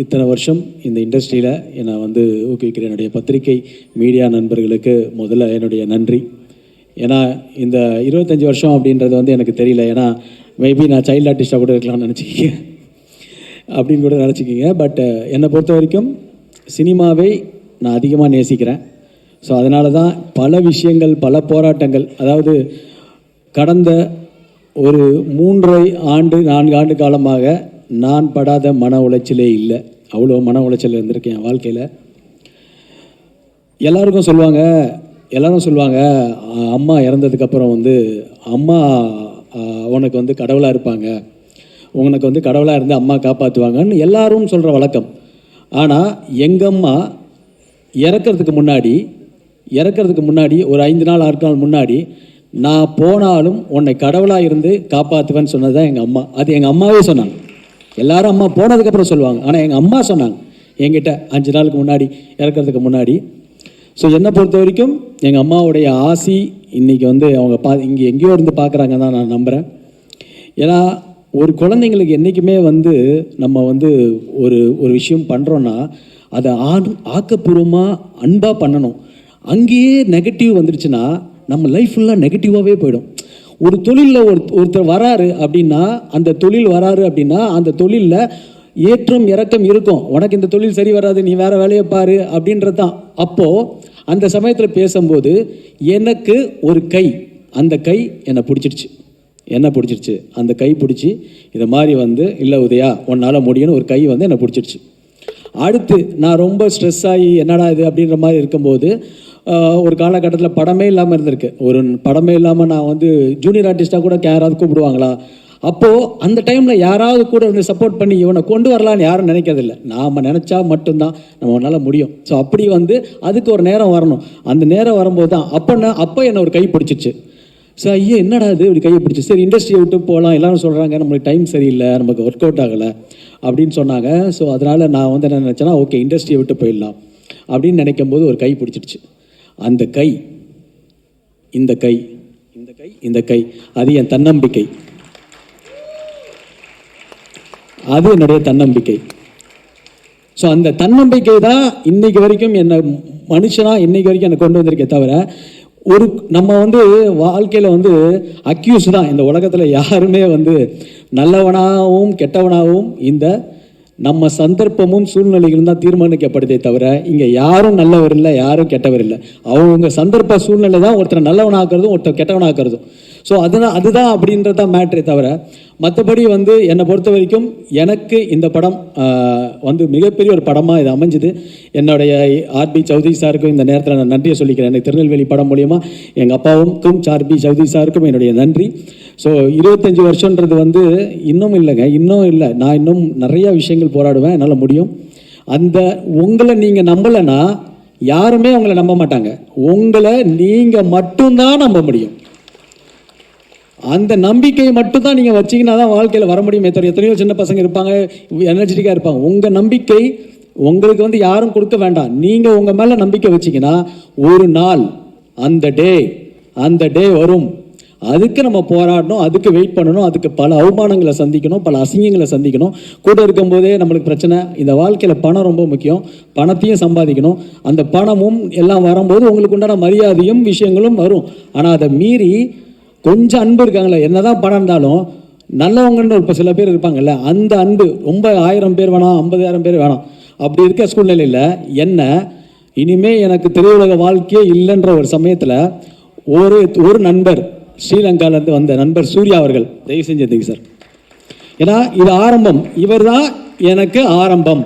இத்தனை வருஷம் இந்த இண்டஸ்ட்ரியில் என்னை வந்து ஊக்குவிக்கிற என்னுடைய பத்திரிகை மீடியா நண்பர்களுக்கு முதல்ல என்னுடைய நன்றி. ஏன்னா இந்த 25 வருஷம் அப்படின்றது வந்து எனக்கு தெரியல. ஏன்னா மேபி நான் சைல்டு ஆர்டிஸ்டாக கூட இருக்கலாம்னு நினச்சிக்கிங்க அப்படின்னு கூட நினச்சிக்கிங்க. பட் என்னை பொறுத்த வரைக்கும் சினிமாவை நான் அதிகமாக நேசிக்கிறேன். ஸோ அதனால தான் பல விஷயங்கள், பல போராட்டங்கள், அதாவது கடந்த ஒரு 4 ஆண்டு காலமாக நான் படாத மன உளைச்சலே இல்லை. அவ்வளோ மன உளைச்சல் இருந்திருக்கேன் என் வாழ்க்கையில். எல்லாரும் சொல்லுவாங்க அம்மா இறந்ததுக்கப்புறம் வந்து அம்மா உனக்கு வந்து கடவுளாக இருப்பாங்க, உனக்கு வந்து கடவுளாக இருந்து அம்மா காப்பாற்றுவாங்கன்னு எல்லாரும் சொல்கிற வழக்கம். ஆனால் எங்கள் அம்மா இறக்கிறதுக்கு முன்னாடி ஒரு 5 நாள் 6 நாள் முன்னாடி நான் போனாலும் உன்னை கடவுளாக இருந்து காப்பாற்றுவேன்னு சொன்னது தான் எங்கள் அம்மா. அது எங்கள் அம்மாவே சொன்னாங்க. எல்லாரும் அம்மா போனதுக்கப்புறம் சொல்லுவாங்க, ஆனால் எங்கள் அம்மா சொன்னாங்க என்கிட்ட 5 நாளுக்கு முன்னாடி, இறக்கிறதுக்கு முன்னாடி. ஸோ என்னை பொறுத்த வரைக்கும் எங்கள் அம்மாவுடைய ஆசி இன்றைக்கி வந்து அவங்க இங்கே எங்கேயோ இருந்து பார்க்குறாங்க தான் நான் நம்புகிறேன். ஏன்னா ஒரு குழந்தைங்களுக்கு என்றைக்குமே வந்து நம்ம வந்து ஒரு விஷயம் பண்ணுறோன்னா அதை ஆக்கப்பூர்வமாக அன்பாக பண்ணணும். அங்கேயே நெகட்டிவ் வந்துடுச்சுன்னா நம்ம லைஃப் ஃபுல்லாக நெகட்டிவாகவே போயிடும். ஒரு தொழிலில் ஒருத்தர் வராரு அப்படின்னா, அந்த தொழிலில் ஏற்றம் இறக்கம் இருக்கும். உனக்கு இந்த தொழில் சரி வராது, நீ வேறு வேலையை பாரு அப்படின்றது தான். அப்போது அந்த சமயத்தில் பேசும்போது எனக்கு ஒரு கை, அந்த கை என்னை பிடிச்சிருச்சு. அந்த கை பிடிச்சி இதை மாதிரி வந்து இல்லை உதயா உன்னால் முடியும்னு ஒரு கை வந்து என்னை பிடிச்சிருச்சு. அடுத்து நான் ரொம்ப ஸ்ட்ரெஸ் ஆகி என்னடா இது அப்படின்ற மாதிரி இருக்கும்போது ஒரு காலகட்டத்தில் படமே இல்லாமல் இருந்திருக்கு. ஒரு படமே இல்லாமல் நான் வந்து ஜூனியர் ஆர்டிஸ்ட்டாக கூட யாராவது கூப்பிடுவாங்களா? அப்போது அந்த டைமில் யாராவது கூட வந்து சப்போர்ட் பண்ணி இவனை கொண்டு வரலான்னு யாரும் நினைக்கிறதில்ல. நாம் நினச்சா மட்டும்தான் நம்மளால் முடியும். ஸோ அப்படி வந்து அதுக்கு ஒரு நேரம் வரணும். அந்த நேரம் வரும்போது தான் அப்போ என்னை ஒரு கை பிடிச்சிச்சு. ஸோ ஐயோ என்னடா இது இப்படி கையை பிடிச்சி, சரி இண்டஸ்ட்ரியை விட்டு போகலாம். எல்லோரும் சொல்கிறாங்க நம்மளுக்கு டைம் சரியில்லை, நமக்கு ஒர்க் அவுட் ஆகலை அப்படின்னு சொன்னாங்க. ஸோ அதனால் நான் வந்து என்ன நினச்சேன்னா, ஓகே இண்டஸ்ட்ரியை விட்டு போயிடலாம் அப்படின்னு நினைக்கும் போது ஒரு கை பிடிச்சிடுச்சு. அந்த கை, இந்த கை அது என் தன்னம்பிக்கை, அது என்னுடைய தன்னம்பிக்கை. ஸோ அந்த தன்னம்பிக்கை தான் இன்னைக்கு வரைக்கும் என்னை மனுஷனாக இன்னைக்கு வரைக்கும் என்னை கொண்டு வந்திருக்கே தவிர, நம்ம வந்து வாழ்க்கையில் வந்து அக்யூஸ் தான். இந்த உலகத்தில் யாருமே வந்து நல்லவனாகவும் கெட்டவனாகவும் இந்த நம்ம சந்தர்ப்பமும் சூழ்நிலைகளும் தான் தீர்மானிக்கப்படுதே தவிர இங்கே யாரும் நல்லவர் இல்லை, யாரும் கெட்டவர் இல்லை. அவங்க சந்தர்ப்ப சூழ்நிலை தான் ஒருத்தரை நல்லவனாக்குறதும் ஒருத்தர் கெட்டவனாக்குறதும். ஸோ அதுதான் அப்படின்றது தான் மேட்ரே தவிர, மற்றபடி வந்து என்னை பொறுத்த வரைக்கும் எனக்கு இந்த படம் வந்து மிகப்பெரிய ஒரு படமாக இது அமைஞ்சுது. என்னுடைய ஆர்பி சௌத்ரி சாருக்கும் இந்த நேரத்தில் நான் நன்றியை சொல்லிக்கிறேன். எனக்கு திருநெல்வேலி படம் மூலிமா எங்கள் அப்பாவுக்கும் ஆர்பி சௌத்ரி சாருக்கும் என்னுடைய நன்றி. ஸோ 25 வருஷன்றது வந்து இன்னும் இல்லை. நான் இன்னும் நிறையா விஷயங்கள் போராடுவேன், என்னால் முடியும். உங்களை நீங்கள் நம்பலைன்னா யாருமே உங்களை நம்ப மாட்டாங்க. உங்களை நீங்கள் மட்டும்தான் நம்ப முடியும். அந்த நம்பிக்கை மட்டும்தான் நீங்கள் வச்சிங்கன்னா தான் வாழ்க்கையில் வர முடியுமே தவிர, எத்தனையோ சின்ன பசங்க இருப்பாங்க, எனர்ஜெட்டிக்காக இருப்பாங்க. உங்கள் நம்பிக்கை உங்களுக்கு வந்து யாரும் கொடுக்க வேண்டாம். நீங்கள் உங்கள் மேலே நம்பிக்கை வச்சிங்கன்னா ஒரு நாள் அந்த டே வரும். அதுக்கு நம்ம போராடணும், அதுக்கு வெயிட் பண்ணணும், அதுக்கு பல அவமானங்களை சந்திக்கணும், பல அசிங்கங்களை சந்திக்கணும். கூட இருக்கும்போதே நம்மளுக்கு பிரச்சனை. இந்த வாழ்க்கையில் பணம் ரொம்ப முக்கியம், பணத்தையும் சம்பாதிக்கணும். அந்த பணமும் எல்லாம் வரும்போது உங்களுக்கு உண்டான மரியாதையும் விஷயங்களும் வரும். ஆனால் அதை மீறி கொஞ்சம் அன்பு இருக்காங்களே, என்னதான் பணம் இருந்தாலும் நல்லவங்கன்னு இப்போ சில பேர் இருப்பாங்கல்ல, அந்த அன்பு ரொம்ப 1000 பேர் வேணாம், 50,000 பேர் வேணாம். அப்படி இருக்க சூழ்நிலையில் இனிமே எனக்கு திரையுலக வாழ்க்கையே இல்லைன்ற ஒரு சமயத்தில் ஒரு நண்பர் ஸ்ரீலங்காவிலேருந்து வந்த நண்பர் சூர்யா அவர்கள், தயவு செஞ்சு சார், ஏன்னா இது ஆரம்பம், இவர் தான் எனக்கு ஆரம்பம்,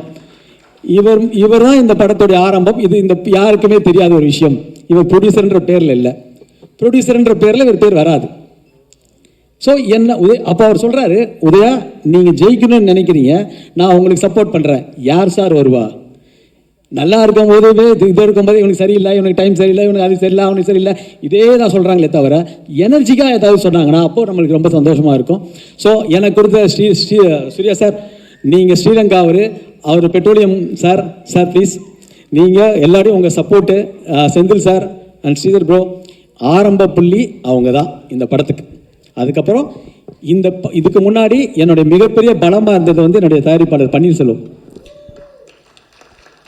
இவர் தான் இந்த படத்துடைய ஆரம்பம். இது இந்த யாருக்குமே தெரியாத ஒரு விஷயம். இவர் ப்ரொடியூசர்ன்ற பேரில் இல்லை, ப்ரொடியூசர்ன்ற பேரில் இவர் பேர் வராது. ஸோ அப்போ அவர் சொல்கிறாரு, உதயா நீங்கள் ஜெயிக்கணும்னு நினைக்கிறீங்க, நான் உங்களுக்கு சப்போர்ட் பண்ணுறேன். யார் சார் வருவா? நல்லா இருக்கும் போது இது இருக்கும்போது இவனுக்கு சரியில்லை, இவனுக்கு டைம் சரியில்லை, இவனுக்கு அது சரியில்லை, அவனுக்கு சரியில்லை, இதே தான் சொல்கிறாங்களே தவிர எனர்ஜிக்காக ஏதாவது சொன்னாங்கன்னா அப்போது நம்மளுக்கு ரொம்ப சந்தோஷமாக இருக்கும். ஸோ எனக்கு கொடுத்த சூர்யா சார், நீங்கள் ஸ்ரீலங்கா அவர் பெட்ரோலியம் சார் ப்ளீஸ் நீங்கள் எல்லாரையும் உங்கள் support, Senthil sir and Sridhar bro, ஆரம்ப புள்ளி அவங்க தான் இந்த படத்துக்கு. அதுக்கப்புறம் இதுக்கு முன்னாடி என்னுடைய மிகப்பெரிய பலமாக இருந்தது வந்து என்னுடைய தயாரிப்பாளர் பன்னீர்செல்வம்.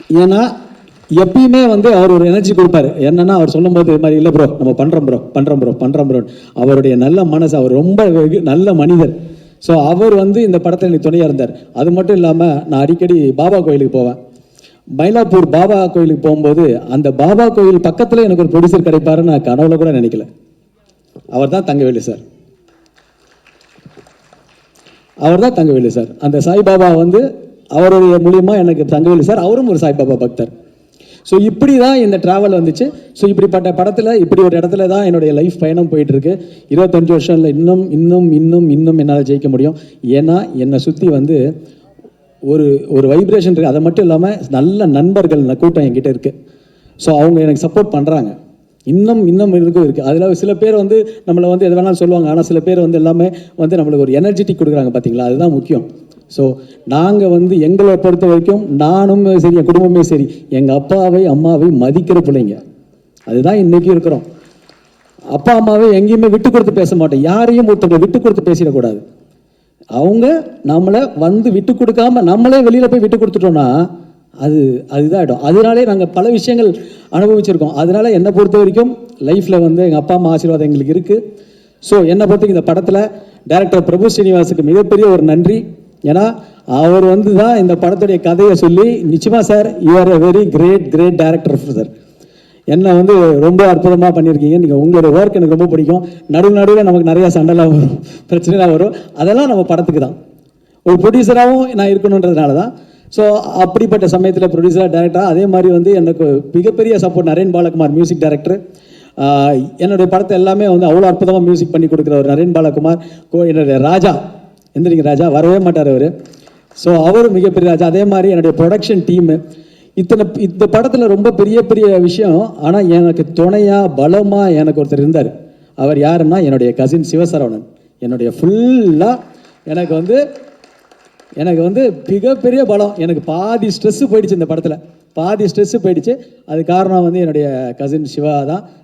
ஏன்னா எப்பயுமே வந்து அவர் ஒரு எனர்ஜி கொடுப்பாரு. என்னன்னா அவர் சொல்லும் போது இது மாதிரி இல்லை ப்ரோ, நம்ம பண்ணுறோம் ப்ரோ. அவருடைய நல்ல மனசு, அவர் ரொம்ப நல்ல மனிதர். ஸோ அவர் வந்து இந்த படத்தில் எனக்கு துணையாக இருந்தார். அது மட்டும் இல்லாமல் நான் அடிக்கடி பாபா கோயிலுக்கு போவேன். மயிலாப்பூர் பாபா கோயிலுக்கு போகும்போது அந்த பாபா கோயில் பக்கத்தில் எனக்கு ஒரு ப்ரொடியூசர் கிடைப்பாருன்னு நான் கனவுல கூட நினைக்கல. அவர் தான் தங்கவேலு சார். அந்த சாய்பாபா வந்து அவருடைய மூலியமா எனக்கு தங்கவேலு சார், அவரும் ஒரு சாய்பாபா பக்தர். ஸோ இப்படி தான் இந்த ட்ராவல் வந்துச்சு. ஸோ இப்படிப்பட்ட படத்தில் இப்படி ஒரு இடத்துல தான் என்னுடைய லைஃப் பயணம் போயிட்டுருக்கு. 25 வருஷம்ல இன்னும் இன்னும் இன்னும் இன்னும் என்னால் ஜெயிக்க முடியும். ஏன்னா என்னை சுற்றி வந்து ஒரு ஒரு வைப்ரேஷன் இருக்குது. அதை மட்டும் இல்லாமல் நல்ல நண்பர்கள் கூட்டம் என்கிட்ட இருக்குது. ஸோ அவங்க எனக்கு சப்போர்ட் பண்ணுறாங்க. இன்னும் இருக்கும் இருக்குது. அதில் சில பேர் வந்து நம்மளை வந்து எது வேணாலும் சொல்லுவாங்க. ஆனால் சில பேர் வந்து எல்லாமே வந்து நம்மளுக்கு ஒரு எனர்ஜெட்டிக் கொடுக்குறாங்க, பார்த்தீங்களா? அதுதான் முக்கியம். ஸோ நாங்கள் வந்து எங்களை பொறுத்த வரைக்கும் நானும் சரி, என் குடும்பமே சரி, எங்கள் அப்பாவை அம்மாவை மதிக்கிற பிள்ளைங்க. அதுதான் இன்றைக்கி இருக்கிறோம். அப்பா அம்மாவை எங்கேயுமே விட்டு கொடுத்து பேச மாட்டோம். யாரையும் ஒருத்தவங்களை விட்டு கொடுத்து பேசிடக்கூடாது. அவங்க நம்மளை வந்து விட்டு கொடுக்காம நம்மளே வெளியில் போய் விட்டு கொடுத்துட்டோன்னா அதுதான் ஆகிடும். அதனாலே நாங்கள் பல விஷயங்கள் அனுபவிச்சிருக்கோம். அதனால என்னை பொறுத்த வரைக்கும் லைஃப்பில் வந்து எங்கள் அப்பா அம்மா ஆசீர்வாதம் எங்களுக்கு இருக்குது. ஸோ என்னை பொறுத்த இந்த படத்தில் டைரக்டர் பிரபு ஸ்ரீனிவாசுக்கு மிகப்பெரிய ஒரு நன்றி. ஏன்னா அவர் வந்து தான் இந்த படத்துடைய கதையை சொல்லி, நிச்சயமாக sir you are a very great director sir, என்னை வந்து ரொம்ப அற்புதமாக பண்ணியிருக்கீங்க. நீங்கள் உங்களோட ஒர்க் எனக்கு ரொம்ப பிடிக்கும். நடுவில் நமக்கு நிறையா சண்டைலாம் வரும், பிரச்சனைலாம் வரும். அதெல்லாம் நம்ம படத்துக்கு தான். ஒரு ப்ரொடியூசராகவும் நான் இருக்கணுன்றதுனால தான். ஸோ அப்படிப்பட்ட சமயத்தில் ப்ரொடியூசராக டைரக்டராக அதே மாதிரி வந்து எனக்கு மிகப்பெரிய support Naren Balakumar music director. என்னுடைய படத்தை எல்லாமே வந்து அவ்வளோ அற்புதமாக மியூசிக் பண்ணி கொடுக்குற ஒரு நரேன் பாலகுமார். என்னுடைய ராஜா, எந்திரிங்க ராஜா, வரவே மாட்டார் அவர். ஸோ அவர் மிகப்பெரிய ராஜா. அதே மாதிரி என்னுடைய ப்ரொடக்ஷன் டீமு. இந்த படத்தில் ரொம்ப பெரிய விஷயம். ஆனால் எனக்கு துணையாக பலமாக எனக்கு ஒருத்தர் இருந்தார். அவர் யாருன்னா என்னுடைய கசின் சிவசரவணன். என்னுடைய ஃபுல்லாக எனக்கு வந்து மிகப்பெரிய பலம். எனக்கு பாதி ஸ்ட்ரெஸ்ஸு போயிடுச்சு இந்த படத்தில், அது காரணம் வந்து என்னுடைய கசின்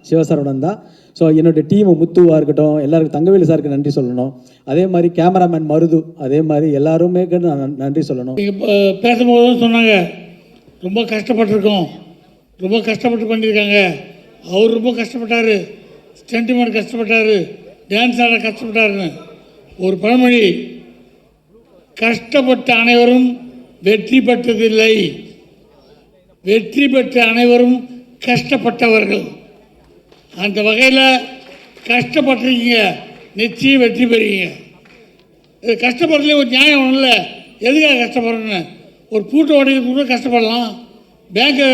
சிவசரவணன் தான். ஸோ என்னுடைய டீமு முத்துவாக இருக்கட்டும், எல்லாருக்கும் தங்கவேலு சாருக்கு நன்றி சொல்லணும். அதே மாதிரி கேமராமேன் மருது, அதே மாதிரி எல்லாருமே நான் நன்றி சொல்லணும். பேசும்போது சொன்னாங்க ரொம்ப கஷ்டப்பட்டுருக்கோம், ரொம்ப கஷ்டப்பட்டு பண்ணியிருக்காங்க. அவர் ரொம்ப கஷ்டப்பட்டார், ஸ்டென்டிமெண்ட் கஷ்டப்பட்டார், டான்ஸ் ஆட கஷ்டப்பட்டாருன்னு. ஒரு பழமொழி, கஷ்டப்பட்ட அனைவரும் வெற்றி பெற்றதில்லை, வெற்றி பெற்ற அனைவரும் கஷ்டப்பட்டவர்கள். அந்த வகையில் கஷ்டப்பட்டிருக்கீங்க, நிச்சயம் வெற்றி பெறுவீங்க. இது கஷ்டப்படுறதுலேயே ஒரு நியாயம் இல்லை. எதுக்காக கஷ்டப்படுறேன்னு, ஒரு பூட்டை உடைக்கிறதுக்கு கூட கஷ்டப்படலாம், பேங்க்கை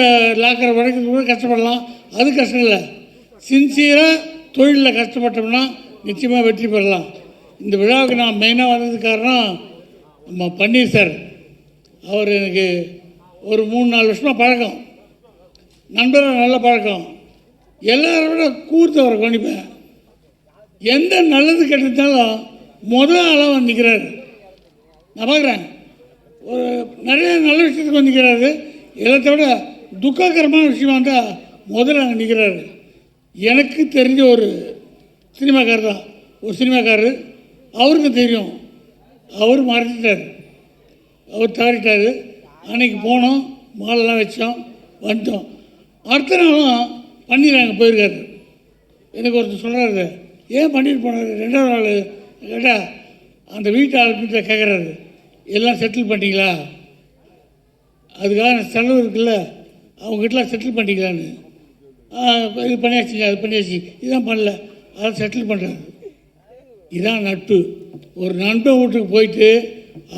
லாக்கரை உடைக்கிறதுக்கு கூட கஷ்டப்படலாம், அது கஷ்டம் இல்லை. சின்சியராக தொழிலில் கஷ்டப்பட்டோம்னா நிச்சயமாக வெற்றி பெறலாம். இந்த விழாவுக்கு நான் மெயினாக வந்ததுக்கு காரணம் நம்ம பன்னீர் சார். அவர் எனக்கு ஒரு 3-4 வருஷமாக பழக்கம், நண்பர்கள் நல்ல பழக்கம். எல்லாரும் விட கூர்த்தவரை கவனிப்பேன். எந்த நல்லது கெட்டதாலும் முதல் ஆளாக வந்து நிற்கிறாரு. நான் பார்க்குறேன், ஒரு நிறைய நல்ல விஷயத்துக்கு வந்து நிற்கிறாரு. எல்லாத்த விட துக்ககரமான விஷயமா இருந்தால் முதல்ல அங்கே நிற்கிறாரு. எனக்கு தெரிஞ்ச ஒரு சினிமாக்காரர் தான், ஒரு சினிமாக்காரர். அவருக்கும் தெரியும், அவர் மறைச்சிட்டார், அவர் தவறிட்டார். அன்றைக்கி போனோம், மாலெல்லாம் வச்சோம், வந்துட்டோம். அடுத்த நாளும் பன்னீர் அங்கே போயிருக்காரு. எனக்கு ஒருத்தர் சொல்கிறாரு, ஏன் பன்னீர் போனார் 2வது நாள் கேட்டால், அந்த வீட்டு ஆளுக்கிட்ட கேட்குறாரு, எல்லாம் செட்டில் பண்ணிட்டீங்களா, அதுக்காக செலவு இருக்குல்ல, அவங்ககிட்டலாம் செட்டில் பண்ணிக்கலான்னு. இது பண்ணியாச்சுங்க, அது பண்ணியாச்சு, இதுதான் பண்ணல, அதை செட்டில் பண்ணுறாரு. இதுதான் நட்பு. ஒரு நண்பன் வீட்டுக்கு போயிட்டு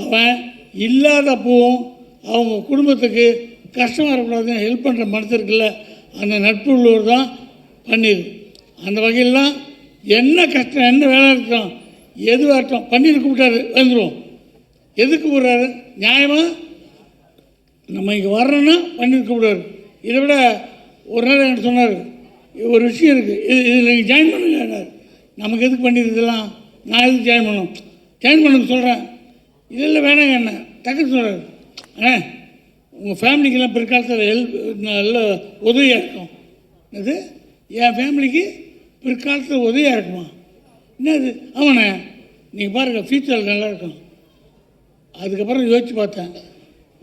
அவன் இல்லாதப்பவும் அவங்க குடும்பத்துக்கு கஷ்டமாக இருக்கக்கூடாதுன்னு ஹெல்ப் பண்ணுற மனசு இருக்குல்ல, அந்த நட்பு உள்ளவர் தான் பன்னீர். அந்த வகையிலாம் என்ன கஷ்டம், என்ன வேலை இருக்கட்டும், எதுவாக இருக்கட்டும், பன்னீர் கூப்பிட்டாரு வந்துடுவோம். எதுக்கு கூப்பிட்றாரு, நியாயமாக நம்ம இங்கே வர்றோன்னா பன்னீர் கூப்பிடுவார். இதை விட ஒரு நாள் எனக்கு சொன்னார், ஒரு விஷயம் இருக்குது, இதில் நீங்கள் ஜாயின் பண்ணுங்க. நமக்கு எதுக்கு பன்னீர் இதெல்லாம், நான் எதுக்கு ஜாயின் பண்ணணும், ஜாயின் பண்ணுங்க சொல்கிறேன். இதெல்லாம் வேணாங்க என்ன டக்குன்னு சொல்கிறார், அண்ணே உங்கள் ஃபேமிலிக்கெல்லாம் பிற்காலத்தில் நல்ல உதவியாக இருக்கும். அது என் ஃபேமிலிக்கு பிற்காலத்தில் உதவியாக இருக்குமா, என்னது, ஆமாண்ணே நீங்கள் பாருங்கள் ஃபியூச்சரில் நல்லாயிருக்கும். அதுக்கப்புறம் யோசித்து பார்த்தேன்,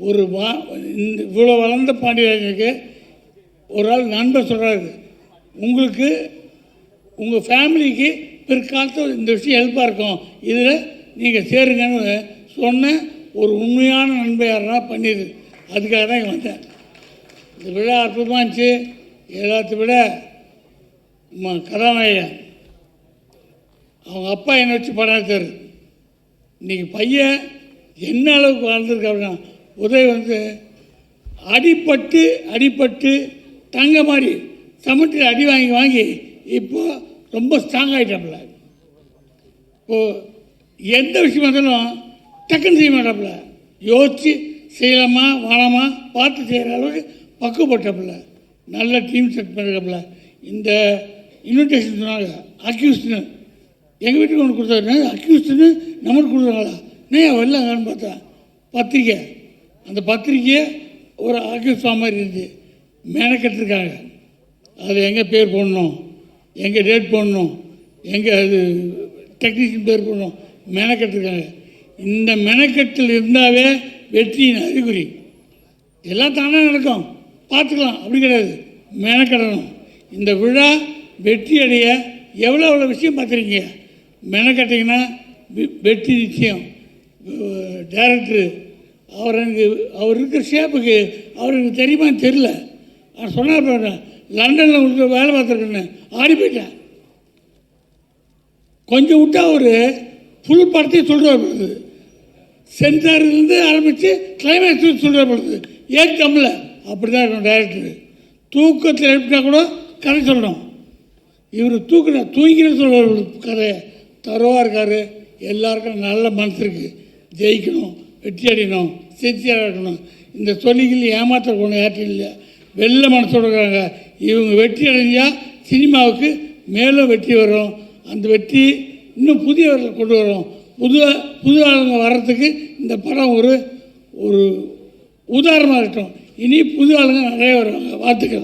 இவ்வளோ வளர்ந்த பாண்டியராஜனுக்கு ஒரு ஆள் நண்பர் சொல்கிறாரு, உங்களுக்கு உங்கள் ஃபேமிலிக்கு பிற்காலத்தில் இந்த விஷயம் ஹெல்ப்பாக இருக்கும், இதில் நீங்கள் சேருங்கன்னு சொன்ன ஒரு உண்மையான நண்பர் யாருன்னா பண்ணிடு. அதுக்காக தான் இங்கே வந்தேன். இந்த விழா அற்புதமாக இருந்துச்சு. எல்லாத்த விட கதாநாயகன் அவங்க அப்பா என்னை வச்சு படம் எடுத்தார். இன்றைக்கி பையன் என்ன அளவுக்கு வாழ்ந்துருக்காருன்னா, உதவி வந்து அடிப்பட்டு தங்க மாதிரி சமட்டில் அடி வாங்கி இப்போது ரொம்ப ஸ்ட்ராங் ஆகிட்டாப்புல. இப்போது எந்த விஷயம் இருந்தாலும் டக்குன்னு செய்ய மாட்டாப்புல, யோசித்து செய்யலாமா வேணாமா பார்த்து செய்கிற அளவுக்கு பக்குவப்பட்டாப்புல. நல்ல டீம் செட் பண்ணிருக்காப்புல. இந்த இன்விடேஷன் சொன்னாங்க அக்யூஸ்டுன்னு, எங்கள் வீட்டுக்கு ஒன்று கொடுத்தாரு. அக்யூஸ்டுன்னு நம்மளுக்கு கொடுத்தாங்களா? நான் வரலங்கன்னு பார்த்தா பத்திரிக்கை, அந்த பத்திரிக்கையை ஒரு அக்யூஸ்டா மாதிரி இருந்துச்சு. மெனக்கெட்டுருக்காங்க. அது எங்கே பேர் போடணும், எங்கே டேட் போடணும், எங்கே அது டெக்னீஷியன் பேர் போடணும், மெனக்கெட்டுருக்காங்க. இந்த மெனக்கெட்டில் இருந்தாவே வெற்றியின் அறிகுறி. எல்லாம் தானே நடக்கும், பார்த்துக்கலாம், அப்படி கிடையாது. மெனக்கெடணும். இந்த விழா வெற்றி அடைய எவ்வளோ விஷயம் பார்த்துருக்கீங்க. மெனக்கட்டிங்கன்னா வெற்றி நிச்சயம். டைரக்டரு அவர் இருக்கிற ஷேப்புக்கு எனக்கு தெரியுமான்னு தெரில. அவர் சொன்னார், லண்டனில் உங்களுக்கு வேலை பார்த்துருக்கேன்னு ஆடி போயிட்டேன். கொஞ்சம் விட்டா ஒரு ஃபுல் படத்தையும் சொல்கிறார் பொழுது, சென்சார்லேருந்து ஆரம்பித்து கிளைமேக்ஸ் சொல்கிறார் பொழுது ஏற்கம்ல அப்படி தான் இருக்கணும் டைரக்டரு. தூக்கத்தில் எழுப்பிட்டா கூட கதை சொல்லணும். இவர் தூங்கின சொல்கிற கதை தரவாக இருக்கார். எல்லாருக்கும் நல்ல மனசு இருக்குது. ஜெயிக்கணும், வெற்றி அடையணும், சின்சியராக இருக்கணும். இந்த சொல்லிகள் ஏமாற்றக்கூட யார்ட்டும் இல்லை. வெள்ளை மனசோடு இருக்காங்க. இவங்க வெற்றி அடைஞ்சால் சினிமாவுக்கு மேலும் வெற்றி வரும். அந்த வெற்றி இன்னும் புதியவர்களை கொண்டு வரும். புது ஆளுங்க வர்றதுக்கு இந்த படம் ஒரு உதாரணமாக இருக்கட்டும். இனி புது ஆளுங்க நிறைய வருவாங்க. வாழ்த்துக்கள்.